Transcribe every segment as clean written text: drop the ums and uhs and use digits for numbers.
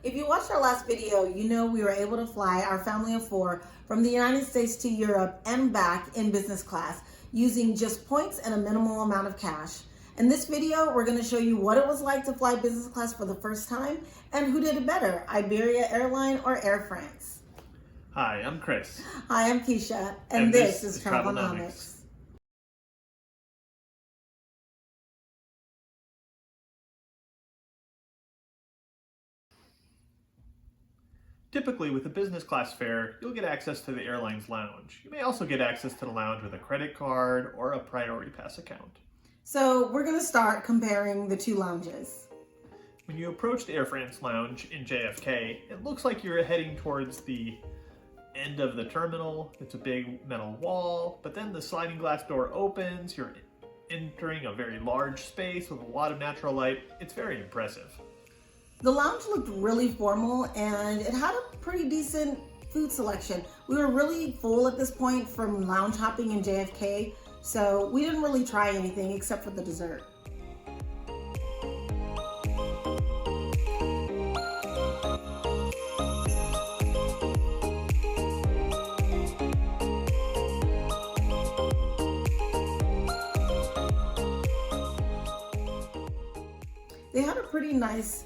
If you watched our last video, you know we were able to fly our family of 4 from the United States to Europe and back in business class using just points and a minimal amount of cash. In this video, we're going to show you what it was like to fly business class for the first time and who did it better, Iberia Airlines or Air France. Hi, I'm Chris. Hi, I'm Keisha, and this is Travelnomics. Typically, with a business class fare, you'll get access to the airline's lounge. You may also get access to the lounge with a credit card or a priority pass account. So we're going to start comparing the two lounges. When you approach the Air France lounge in JFK, it looks like you're heading towards the end of the terminal. It's a big metal wall, but then the sliding glass door opens. You're entering a very large space with a lot of natural light. It's very impressive. The lounge looked really formal and it had a pretty decent food selection. We were really full at this point from lounge hopping in JFK, so we didn't really try anything except for the dessert. They had a pretty nice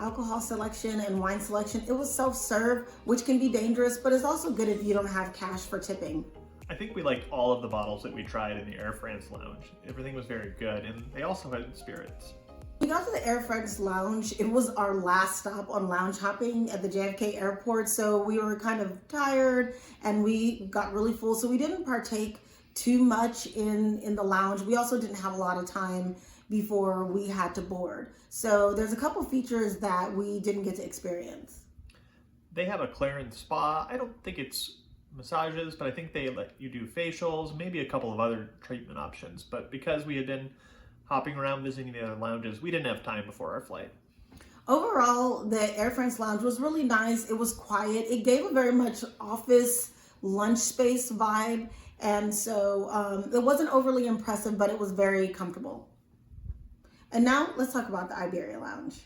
alcohol selection and wine selection. It was self-serve, which can be dangerous, but it's also good if you don't have cash for tipping. I think we liked all of the bottles that we tried in the Air France lounge. Everything was very good, and they also had spirits. We got to the Air France lounge. It was our last stop on lounge hopping at the JFK airport, so we were kind of tired and we got really full, so we didn't partake too much in the lounge. We also didn't have a lot of time before we had to board. So there's a couple features that we didn't get to experience. They have a Clarence spa. I don't think it's massages, but I think they let you do facials, maybe a couple of other treatment options. But because we had been hopping around visiting the other lounges, we didn't have time before our flight. Overall, the Air France lounge was really nice. It was quiet. It gave a very much office lunch space vibe. And so it wasn't overly impressive, but it was very comfortable. And now let's talk about the Iberia Lounge.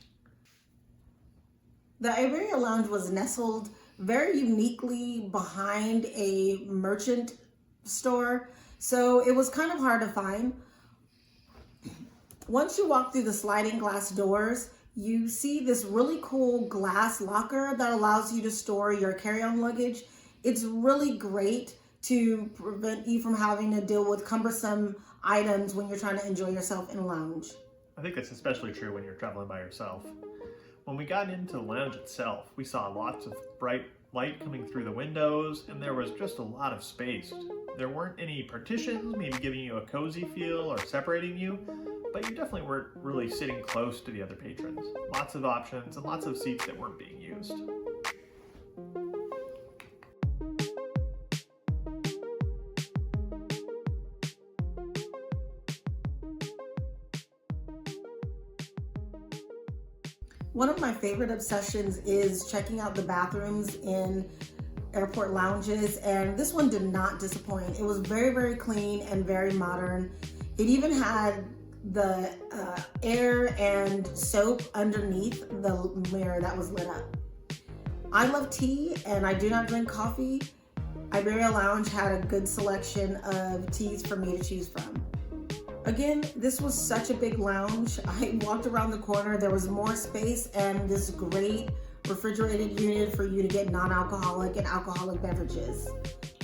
The Iberia Lounge was nestled very uniquely behind a merchant store, so it was kind of hard to find. Once you walk through the sliding glass doors, you see this really cool glass locker that allows you to store your carry-on luggage. It's really great to prevent you from having to deal with cumbersome items when you're trying to enjoy yourself in a lounge. I think that's especially true when you're traveling by yourself. When we got into the lounge itself, we saw lots of bright light coming through the windows, and there was just a lot of space. There weren't any partitions, maybe giving you a cozy feel or separating you, but you definitely weren't really sitting close to the other patrons. Lots of options and lots of seats that weren't being used. One of my favorite obsessions is checking out the bathrooms in airport lounges, and this one did not disappoint. It was very, very clean and very modern. It even had the air and soap underneath the mirror that was lit up. I love tea and I do not drink coffee. Iberia Lounge had a good selection of teas for me to choose from. Again, this was such a big lounge. I walked around the corner, there was more space and this great refrigerated unit for you to get non-alcoholic and alcoholic beverages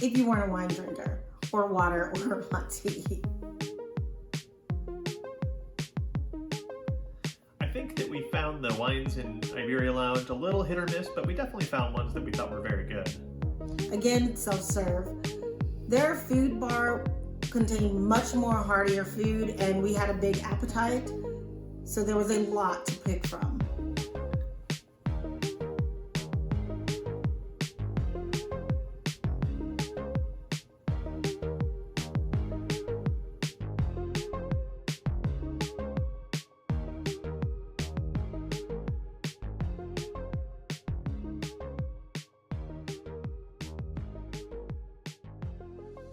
if you weren't a wine drinker, or water, or hot tea. I think that we found the wines in Iberia Lounge a little hit or miss, but we definitely found ones that we thought were very good. Again, self-serve. Their food bar contained much more heartier food, and we had a big appetite, so there was a lot to pick from.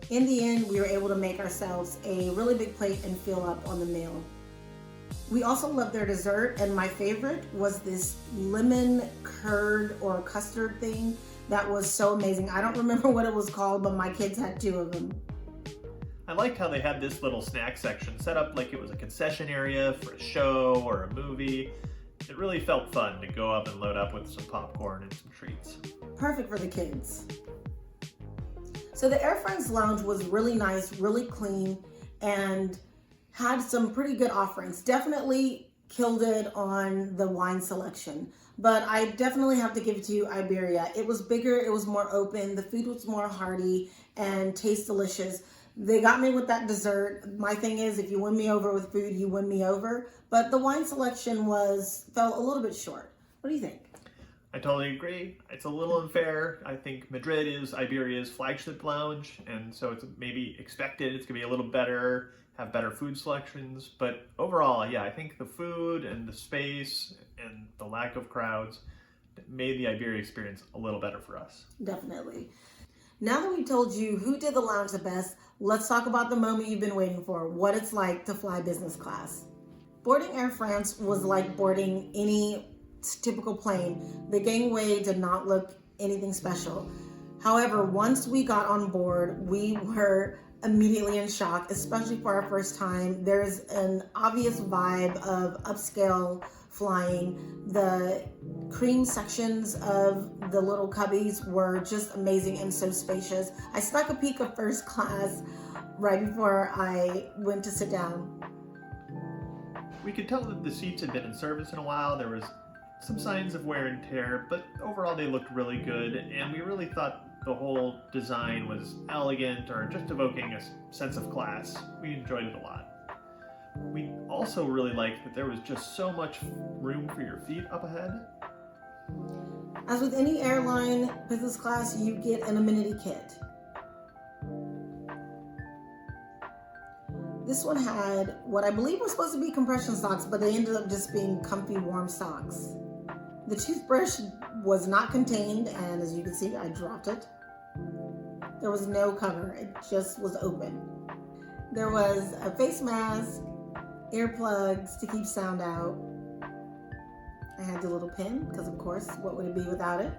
In the end, we were able to make ourselves a really big plate and fill up on the meal. We also loved their dessert, and my favorite was this lemon curd or custard thing that was so amazing. I don't remember what it was called, but my kids had 2 of them. I liked how they had this little snack section set up like it was a concession area for a show or a movie. It really felt fun to go up and load up with some popcorn and some treats. Perfect for the kids. So the Air France Lounge was really nice, really clean, and had some pretty good offerings. Definitely killed it on the wine selection, but I definitely have to give it to Iberia. It was bigger, it was more open, the food was more hearty and tastes delicious. They got me with that dessert. My thing is, if you win me over with food, you win me over. But the wine selection fell a little bit short. What do you think? I totally agree. It's a little unfair. I think Madrid is Iberia's flagship lounge, and so it's maybe expected it's going to be a little better, have better food selections. But overall, yeah, I think the food and the space and the lack of crowds made the Iberia experience a little better for us. Definitely. Now that we've told you who did the lounge the best, let's talk about the moment you've been waiting for, what it's like to fly business class. Boarding Air France was like boarding any typical plane. The gangway did not look anything special. However, once we got on board, we were immediately in shock, especially for our first time. There's an obvious vibe of upscale flying. The cream sections of the little cubbies were just amazing and so spacious. I snuck a peek of first class right before I went to sit down. We could tell that the seats had been in service in a while. There was some signs of wear and tear, but overall they looked really good, and we really thought the whole design was elegant or just evoking a sense of class. We enjoyed it a lot. We also really liked that there was just so much room for your feet up ahead. As with any airline business class, you get an amenity kit. This one had what I believe were supposed to be compression socks, but they ended up just being comfy, warm socks. The toothbrush was not contained, and as you can see, I dropped it. There was no cover, it just was open. There was a face mask, earplugs to keep sound out. I had the little pin, because of course, what would it be without it?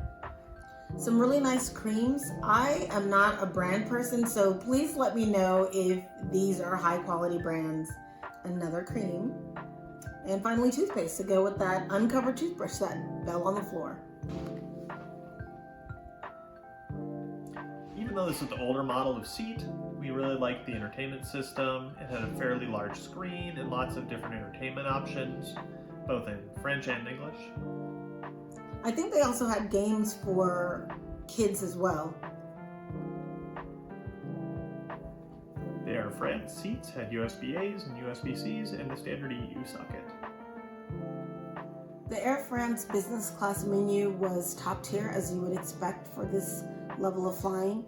Some really nice creams. I am not a brand person, so please let me know if these are high quality brands. Another cream. And finally, toothpaste to go with that uncovered toothbrush that fell on the floor. Even though this is the older model of seat, we really liked the entertainment system. It had a fairly large screen and lots of different entertainment options, both in French and English. I think they also had games for kids as well. The Air France seats had USB-A's and USB-C's and the standard EU socket. The Air France business class menu was top tier, as you would expect for this level of flying.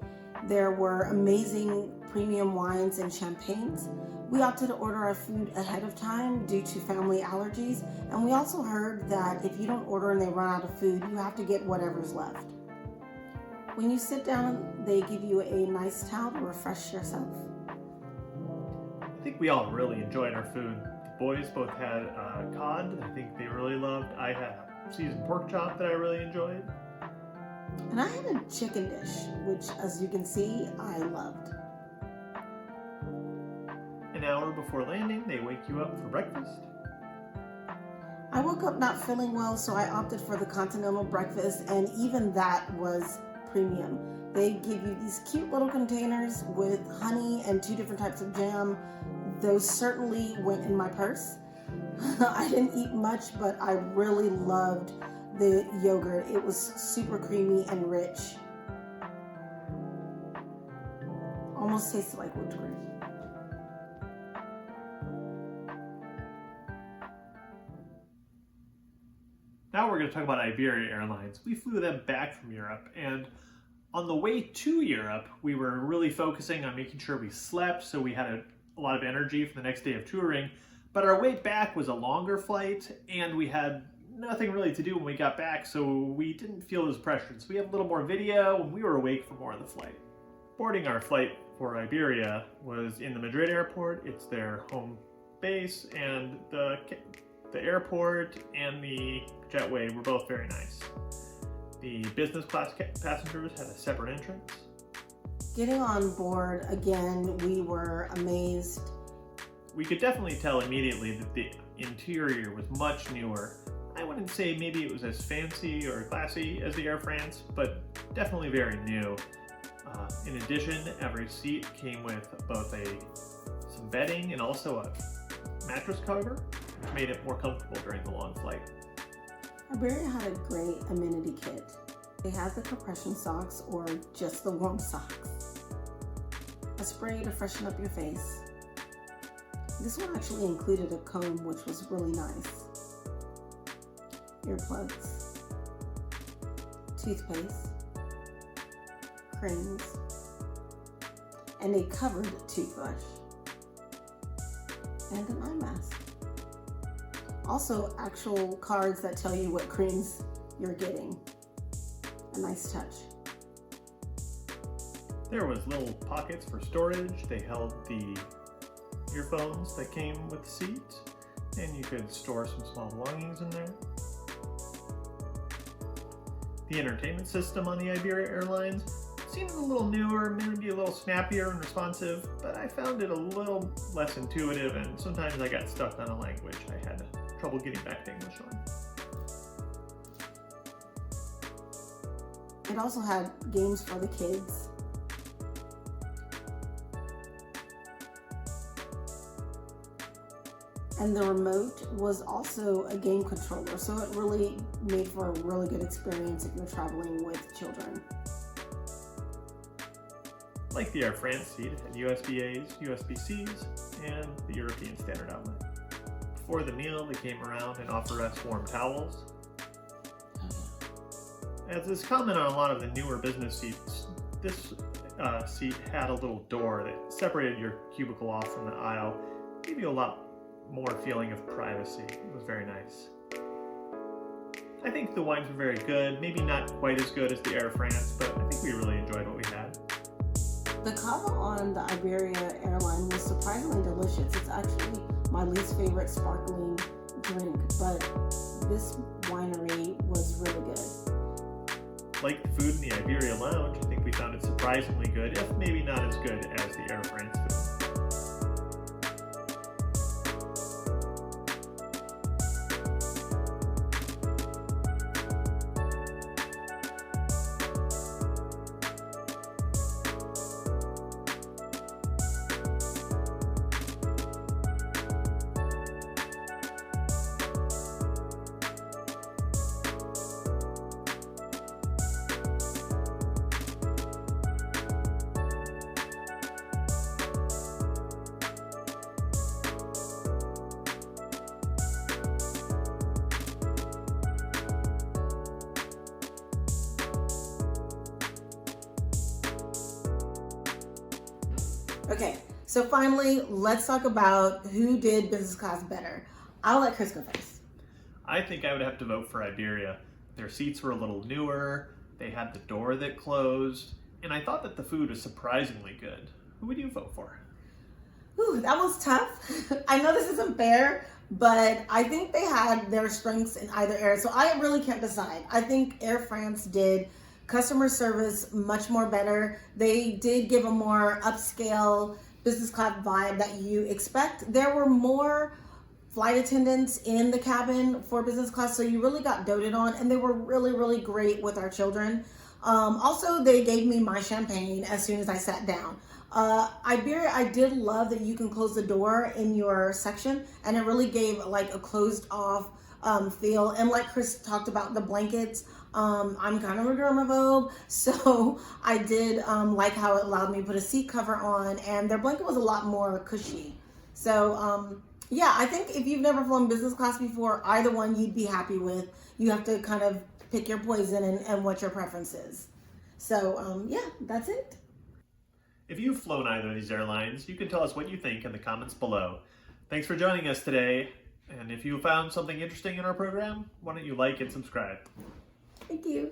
There were amazing premium wines and champagnes. We opted to order our food ahead of time due to family allergies, and we also heard that if you don't order and they run out of food, you have to get whatever's left. When you sit down, they give you a nice towel to refresh yourself. I think we all really enjoyed our food. The boys both had cod that I think they really loved. I had a seasoned pork chop that I really enjoyed. And I had a chicken dish, which, as you can see, I loved. An hour before landing, they wake you up for breakfast. I woke up not feeling well, so I opted for the continental breakfast, and even that was premium. They give you these cute little containers with honey and 2 different types of jam. Those certainly went in my purse. I didn't eat much, but I really loved the yogurt. It was super creamy and rich. Almost tasted like whipped cream. Now we're going to talk about Iberia Airlines. We flew them back from Europe, and on the way to Europe, we were really focusing on making sure we slept, so we had a lot of energy for the next day of touring. But our way back was a longer flight, and we had nothing really to do when we got back, so we didn't feel as pressured. So we have a little more video, and we were awake for more of the flight. Boarding our flight for Iberia was in the Madrid airport. It's their home base, and the airport and the jetway were both very nice. The business class passengers had a separate entrance. Getting on board, again, we were amazed. We could definitely tell immediately that the interior was much newer. I wouldn't say maybe it was as fancy or classy as the Air France, but definitely very new. In addition, every seat came with both some bedding and also a mattress cover, which made it more comfortable during the long flight. Iberia had a great amenity kit. They had the compression socks or just the warm socks. A spray to freshen up your face. This one actually included a comb, which was really nice. Earplugs, toothpaste, creams, and a covered toothbrush, and an eye mask. Also, actual cards that tell you what creams you're getting. A nice touch. There was little pockets for storage. They held the earphones that came with the seat, and you could store some small belongings in there. The entertainment system on the Iberia Airlines seemed a little newer, maybe a little snappier and responsive, but I found it a little less intuitive, and sometimes I got stuck on a language I had trouble getting back to English on. It also had games for the kids. And the remote was also a game controller, so it really made for a really good experience if you're traveling with children. Like the Air France seat, it had USB-A's, USB-C's, and the European standard outlet. Before the meal, they came around and offered us warm towels. As is common on a lot of the newer business seats, this seat had a little door that separated your cubicle off from the aisle, gave you a lot more feeling of privacy. It was very nice. I think the wines were very good, maybe not quite as good as the Air France, but I think we really enjoyed what we had. The cava on the Iberia Airline was surprisingly delicious. It's actually my least favorite sparkling drink, but this winery was really good. Like the food in the Iberia Lounge, I think we found it surprisingly good, if maybe not as good as the Air France food. Okay, so finally, let's talk about who did business class better. I'll let Chris go first. I think I would have to vote for Iberia. Their seats were a little newer, they had the door that closed, and I thought that the food was surprisingly good. Who would you vote for? Ooh, that was tough. I know this isn't fair, but I think they had their strengths in either area, so I really can't decide. I think Air France did customer service much more better. They did give a more upscale business class vibe that you expect. There were more flight attendants in the cabin for business class, so you really got doted on, and they were really, really great with our children. Also, they gave me my champagne as soon as I sat down. Iberia, I did love that you can close the door in your section, and it really gave like a closed off feel. And like Chris talked about the blankets, I'm kind of a germaphobe, so I did like how it allowed me to put a seat cover on, and their blanket was a lot more cushy. So yeah, I think if you've never flown business class before, either one you'd be happy with. You have to kind of pick your poison and what your preference is. So yeah, that's it. If you've flown either of these airlines, you can tell us what you think in the comments below. Thanks for joining us today, and if you found something interesting in our program, why don't you like and subscribe? Thank you.